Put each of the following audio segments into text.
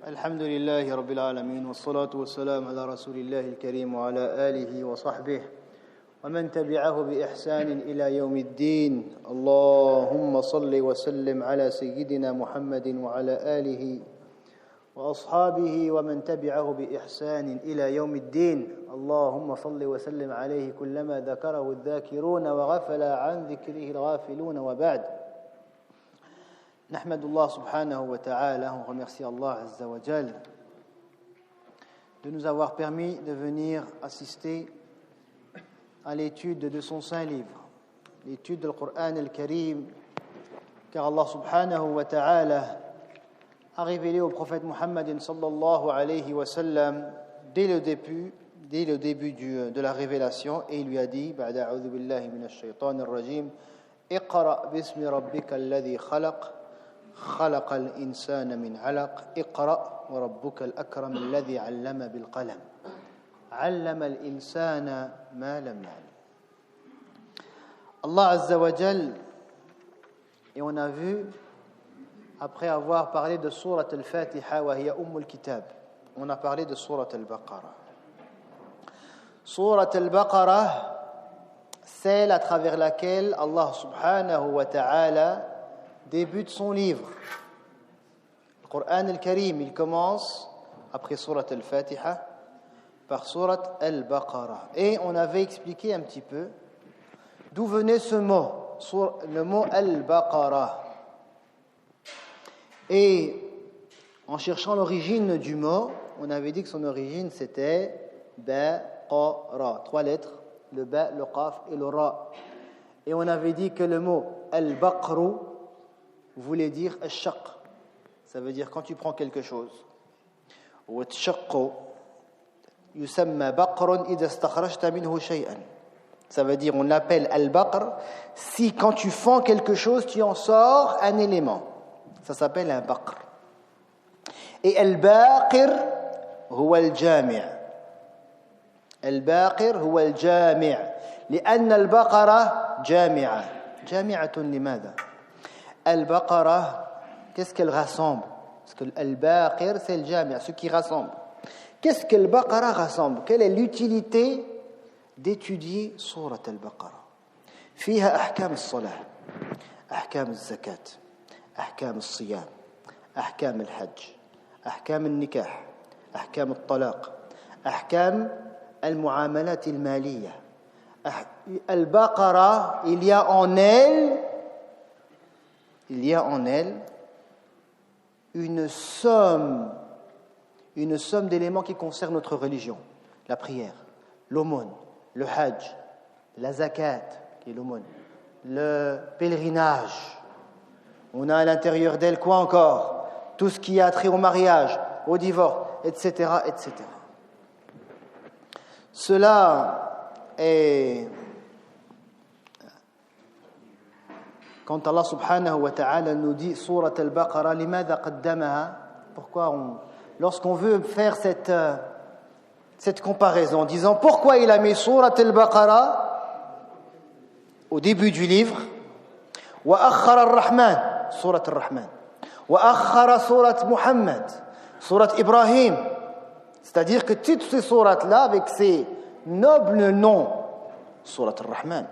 الحمد لله رب العالمين والصلاة والسلام على رسول الله الكريم وعلى آله وصحبه ومن تبعه بإحسان إلى يوم الدين. اللهم صل وسلم على سيدنا محمد وعلى آله وأصحابه ومن تبعه بإحسان إلى يوم الدين. اللهم صل وسلم عليه كلما ذكره الذاكرون وغفل عن ذكره الغافلون. وبعد. نحمد الله سبحانه وتعالى, on remercie Allah Azza wa Jal de nous avoir permis de venir assister à l'étude de son saint livre, l'étude du Coran al-Karim, car Allah subhanahu wa ta'ala a révélé au prophète Muhammad sallallahu alayhi wa sallam dès le début de la révélation, et il lui a dit بعد أعوذ بالله من الشيطان الرجيم اقرأ باسم ربك الذي خلق الإنسان من علق اقرأ وربك الأكرم الذي علم بالقلم علم الإنسان ما لم يعلم. Allah Azza wa Jal, et on a vu, après avoir parlé de Surat al-Fatiha wa hiya Umm al-Kitab, on a parlé de Surat al-Baqarah. Surat al-Baqarah, celle à travers laquelle Allah subhanahu wa ta'ala débute son livre. Le Coran al-Karim, il commence après Surat al-Fatiha par Surat al-Baqarah. Et on avait expliqué un petit peu d'où venait ce mot, le mot al-Baqarah. Et en cherchant l'origine du mot, on avait dit que son origine c'était Baqara, 3 lettres, le Ba, le Qaf et le Ra. Et on avait dit que le mot al-Baqru voulait dire al-shaq, ça veut dire quand tu prends quelque chose. يسمى بقر إذا استخرجت منه شيئا. Ça veut dire on l'appelle al-baqr si quand tu fends quelque chose tu en sors un élément, ça s'appelle un baqr. Et al-baqir هو الجامع, الباقر هو الجامع لأن البقرة جامعة لماذا؟ Al-Baqarah, qu'est-ce qu'elle rassemble? Parce que Al-Baqir, c'est le Jami', ce qui rassemble. Qu'est-ce que Al-Baqarah rassemble? Quelle est l'utilité d'étudier Surat Al-Baqarah? فيها أحكام الصلاة, أحكام الزكاة, أحكام الصيام, أحكام الحج, أحكام النكاح, أحكام الطلاق, أحكام المعاملات المالية. Al-Baqarah, il y a en elle une somme d'éléments qui concernent notre religion. La prière, l'aumône, le hajj, la zakat, qui est l'aumône, le pèlerinage. On a à l'intérieur d'elle quoi encore? Tout ce qui a trait au mariage, au divorce, etc., etc. Cela est... Quand Allah subhanahu wa ta'ala nous dit Surat al-Baqarah, لماذا قدمها? Pourquoi lorsqu'on veut faire cette comparaison en disant pourquoi il a mis Surat al-Baqarah au début du livre, وأخر الرحمن, Surat al-Rahman, وأخر Surat Muhammad, Surat Ibrahim, c'est-à-dire que toutes ces sourates-là avec ces nobles noms, Surat al-Rahman,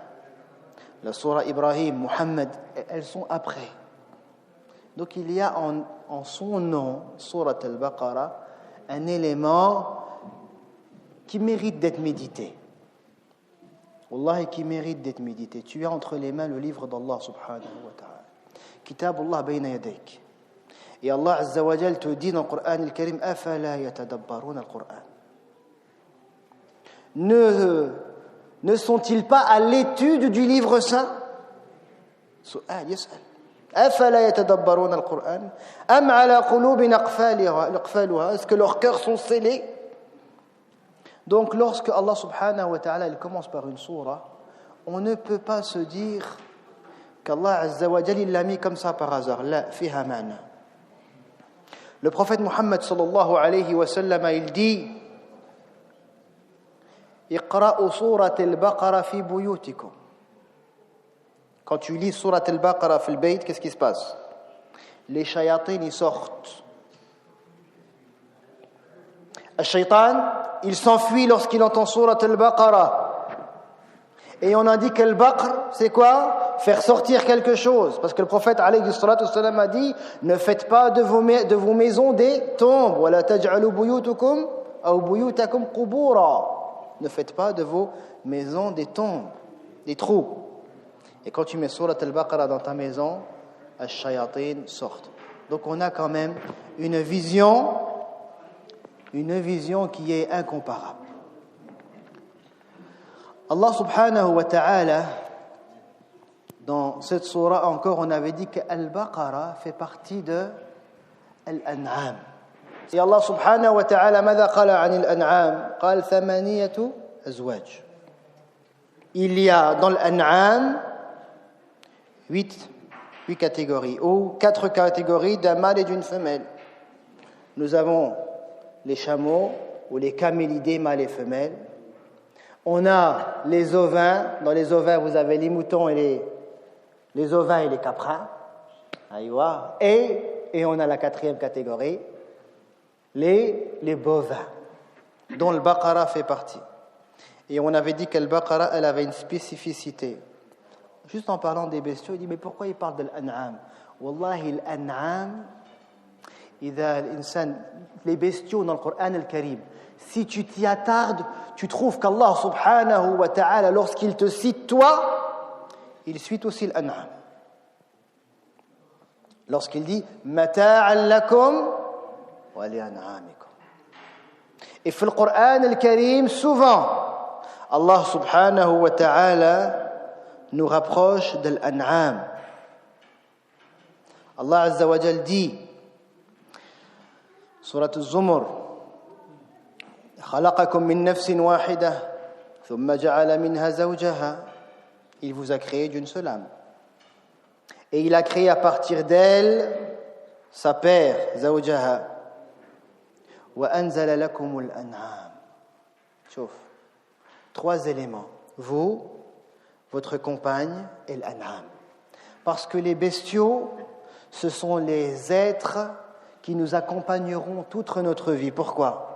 la Surah Ibrahim, Muhammad, elles sont après. Donc il y a en son nom, Surat al-Baqarah, un élément qui mérite d'être médité. Wallahi, qui mérite d'être médité. Tu as entre les mains le livre d'Allah subhanahu wa ta'ala. Kitabullah bayna yadayk. Et Allah Azza wa Jal te dit dans le Coran al-Karim afala yatadabbarun al-Quran. Ne sont-ils pas à l'étude du livre saint? سؤال يسأل أفلا يتدبرون القرآن أم على قلوب أقفالها. Est-ce que leurs cœurs sont scellés? Donc lorsque Allah subhanahu wa ta'ala il commence par une sourate, on ne peut pas se dire qu'Allah Azza wa Jal il l'a mis comme ça par hasard. لا فيها معنى. Le prophète Muhammad sallallahu alayhi wa sallam il dit اقرأوا سورة البقرة في بيوتكم. Quand tu lis Surat al-Baqarah fil bayt, qu'est-ce qui se passe? Les shayatins ils sortent. Al-Shaytan, il s'enfuit lorsqu'il entend Surat Al-Baqarah. Et on a dit que Al-Baqr, c'est quoi? Faire sortir quelque chose. Parce que le prophète alayhi salatu wassalam a dit, ne faites pas de vos maisons des tombes. وَلَا تَجْعَلُوا بُيُوتَكُمْ أَوْ بُيُوتَكُمْ قُبُورًا. Ne faites pas de vos maisons des tombes, des trous. Et quand tu mets Surat Al-Baqarah dans ta maison, Al-Shayatin sortent. Donc on a quand même une vision qui est incomparable. Allah subhanahu wa ta'ala, dans cette surah encore, on avait dit que Al-Baqarah fait partie de Al-An'am. Et Allah subhanahu wa ta'ala, ماذا قال عن الأنعام؟ قال ثمانية أزواج. Il y a dans l'An'am 8 catégories, ou 4 catégories d'un mâle et d'une femelle. Nous avons les chameaux ou les camélidés mâles et femelles. On a les ovins. Dans les ovins, vous avez les moutons et les ovins et les caprins. Aïwa. Et on a la 4e catégorie, les bovins, dont le Baqarah fait partie. Et on avait dit que le Baqarah, elle avait une spécificité. Juste en parlant des bestiaux, il dit, mais pourquoi il parle de l'an'am? Wallahi, l'an'am, les bestiaux dans le Coran al-Karim, si tu t'y attardes, tu trouves qu'Allah subhanahu wa ta'ala, lorsqu'il te cite toi, il cite aussi l'an'am. Lorsqu'il dit mata'an lakum wa li'an'amikum. Et dans le Coran al-Karim, souvent, Allah subhanahu wa ta'ala nous rapproche de l'an'am. Allah azza wa jal dit, Surat al-Zumur, خلقكم من نفس واحدة ثم جعل منها زوجها. Il vous a créé d'une seule âme. Et il a créé à partir d'elle sa paire, زوجها. وأنزل لكم الأنعام. شوف, 3 éléments. Vous, votre compagne et l'an'am. Parce que les bestiaux, ce sont les êtres qui nous accompagneront toute notre vie. Pourquoi?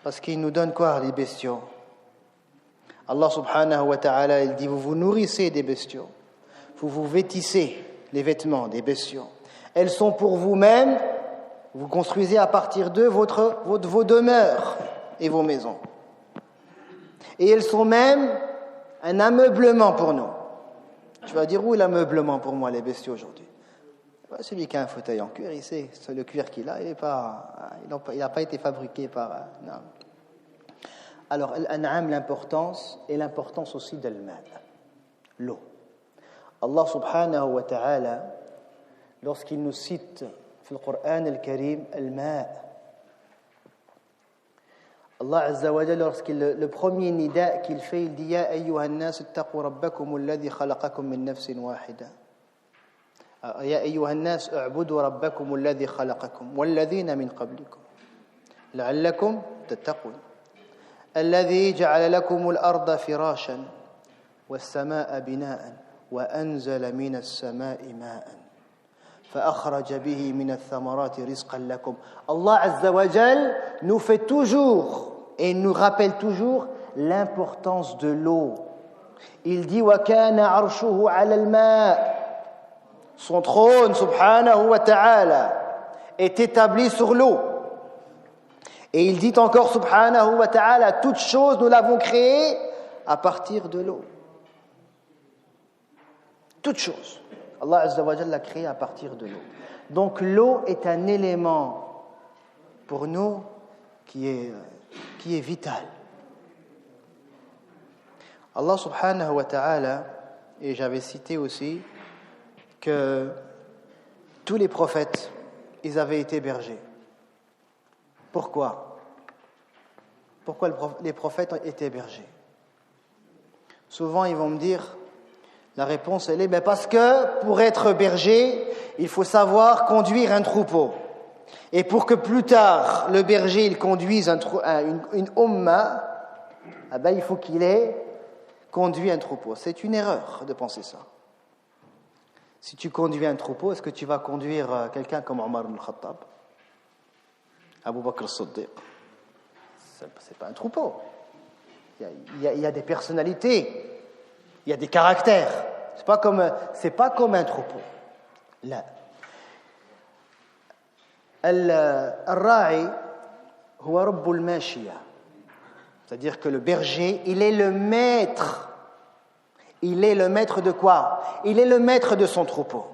Parce qu'ils nous donnent quoi, les bestiaux? Allah subhanahu wa ta'ala, il dit, vous vous nourrissez des bestiaux. Vous vous vêtissez les vêtements des bestiaux. Elles sont pour vous-même, vous construisez à partir d'eux vos demeures et vos maisons. Et elles sont même un ameublement pour nous. Tu vas dire, où est l'ameublement pour moi, les bestiaux aujourd'hui? Celui qui a un fauteuil en cuir, il sait, c'est le cuir qu'il a, il n'a pas été fabriqué par... Non. Alors, l'an'am, l'importance, et l'importance aussi de l'eau. Allah subhanahu wa ta'ala, lorsqu'il nous cite dans le Coran al-Karim, al-ma', Allah azza wa jalla, le premier nida qu'il fait, il dit, Ya ayyuhan nas, ittaqu rabbakum alladhi khalaqakum min nafsin wahida. يا أيها الناس اعبدوا ربكم الذي خلقكم والذين من قبلكم لعلكم تتقون الذي جعل لكم الأرض فراشا والسماء بناء وأنزل من السماء ماء فأخرج به من الثمرات رزقا لكم. Allah Azza wa Jal nous fait toujours et nous rappelle toujours l'importance de l'eau. Il dit وَكَانَ عَرْشُهُ عَلَى الْمَاءِ. Son trône, subhanahu wa ta'ala, est établi sur l'eau. Et il dit encore, subhanahu wa ta'ala, toute chose, nous l'avons créée à partir de l'eau. Toute chose. Allah azza wa jalla l'a créée à partir de l'eau. Donc l'eau est un élément pour nous qui est vital. Allah subhanahu wa ta'ala, et j'avais cité aussi, que tous les prophètes, ils avaient été bergers. Pourquoi? Pourquoi les prophètes étaient bergers? Souvent, ils vont me dire, la réponse, elle est, parce que pour être berger, il faut savoir conduire un troupeau. Et pour que plus tard, le berger, il conduise une umma, il faut qu'il ait conduit un troupeau. C'est une erreur de penser ça. Si tu conduis un troupeau, est-ce que tu vas conduire quelqu'un comme Omar ibn Khattab, Abu Bakr as-Siddiq? c'est pas un troupeau. Il y a des personnalités, il y a des caractères. C'est pas comme un troupeau. Là. Al-ra'i huwa rabbul mashiya. C'est-à-dire que le berger, il est le maître. Il est le maître de quoi? Il est le maître de son troupeau.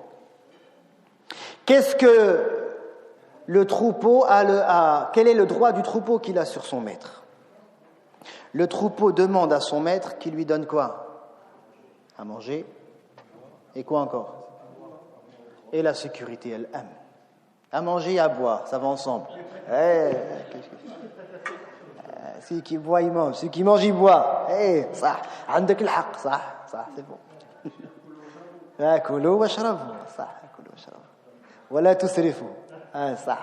Qu'est-ce que le troupeau quel est le droit du troupeau qu'il a sur son maître? Le troupeau demande à son maître qu'il lui donne quoi? À manger. Et quoi encore? Et la sécurité, elle-même. À manger et à boire, ça va ensemble. Celui qui boit, il mange. Celui qui mange, il boit. Ça, عندك الحق, ça, c'est bon. كلوا واشربوا, صح, كلوا واشربوا. ولا تسرفوا. Ça.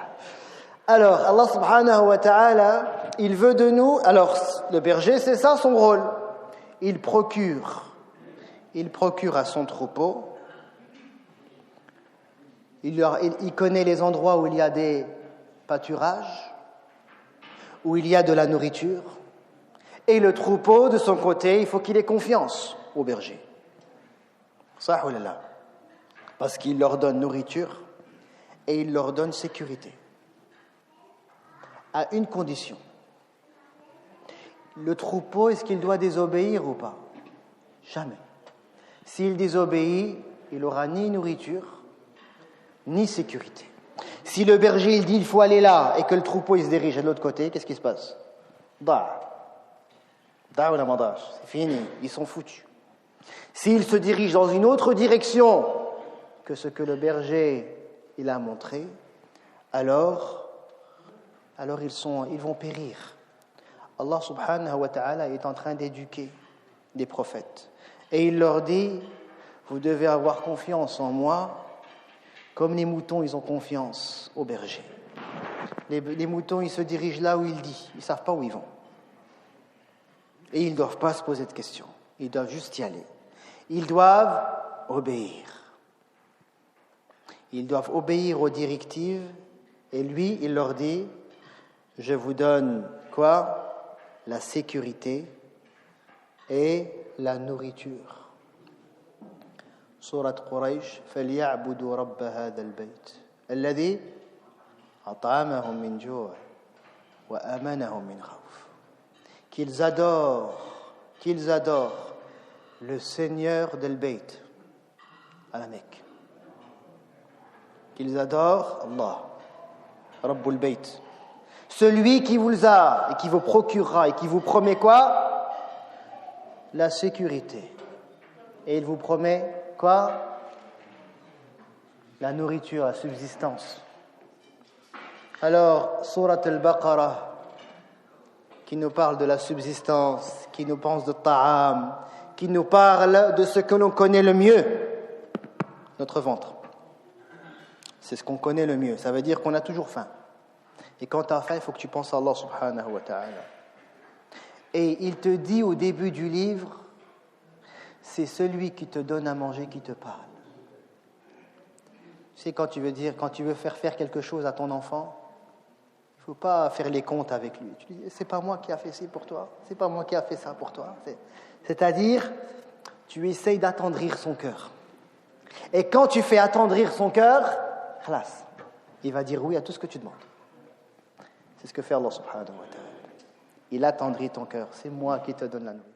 Alors, Allah subhanahu wa ta'ala, il veut de nous... Alors, le berger, c'est ça son rôle. Il procure à son troupeau. Il connaît les endroits où il y a des pâturages, où il y a de la nourriture. Et le troupeau, de son côté, il faut qu'il ait confiance au berger. Ça, oh là là. Parce qu'il leur donne nourriture et il leur donne sécurité. À une condition. Le troupeau, est-ce qu'il doit désobéir ou pas? Jamais. S'il désobéit, il n'aura ni nourriture, ni sécurité. Si le berger il dit il faut aller là et que le troupeau il se dirige de l'autre côté, qu'est-ce qui se passe? C'est fini, ils sont foutus. S'il se dirige dans une autre direction que ce que le berger il a montré, alors ils vont périr. Allah subhanahu wa ta'ala est en train d'éduquer des prophètes. Et il leur dit, vous devez avoir confiance en moi, comme les moutons, ils ont confiance au berger. Les moutons, ils se dirigent là où il dit. Ils ne savent pas où ils vont. Et ils ne doivent pas se poser de questions. Ils doivent juste y aller. Ils doivent obéir. Ils doivent obéir aux directives. Et lui, il leur dit, je vous donne quoi? La sécurité et la nourriture. Surat Quraysh, فَلْيَعْبُدُوا رَبَّ هَذَا الْبَيْتِ الَّذِي أَطْعَمَهُم مِّن جُوعٍ وَآمَنَهُم مِّن خَوْفٍ. Qu'ils adorent le Seigneur del Bayt à la Mecque. Qu'ils adorent Allah, Rabbul Bayt. Celui qui vous a et qui vous procurera et qui vous promet quoi? La sécurité. Et il vous promet quoi? La nourriture, la subsistance. Alors, Surat al-Baqarah, qui nous parle de la subsistance, qui nous pense de ta'am, qui nous parle de ce que l'on connaît le mieux, notre ventre. C'est ce qu'on connaît le mieux. Ça veut dire qu'on a toujours faim. Et quand tu as faim, il faut que tu penses à Allah subhanahu wa ta'ala. Et il te dit au début du livre, c'est celui qui te donne à manger qui te parle. Tu sais, quand tu veux faire quelque chose à ton enfant, il ne faut pas faire les comptes avec lui. Tu dis, c'est pas moi qui a fait ci pour toi, c'est pas moi qui a fait ça pour toi. C'est-à-dire, tu essayes d'attendrir son cœur. Et quand tu fais attendrir son cœur, khalas, il va dire oui à tout ce que tu demandes. C'est ce que fait Allah subhanahu wa ta'ala. Il attendrit ton cœur. C'est moi qui te donne la nourriture.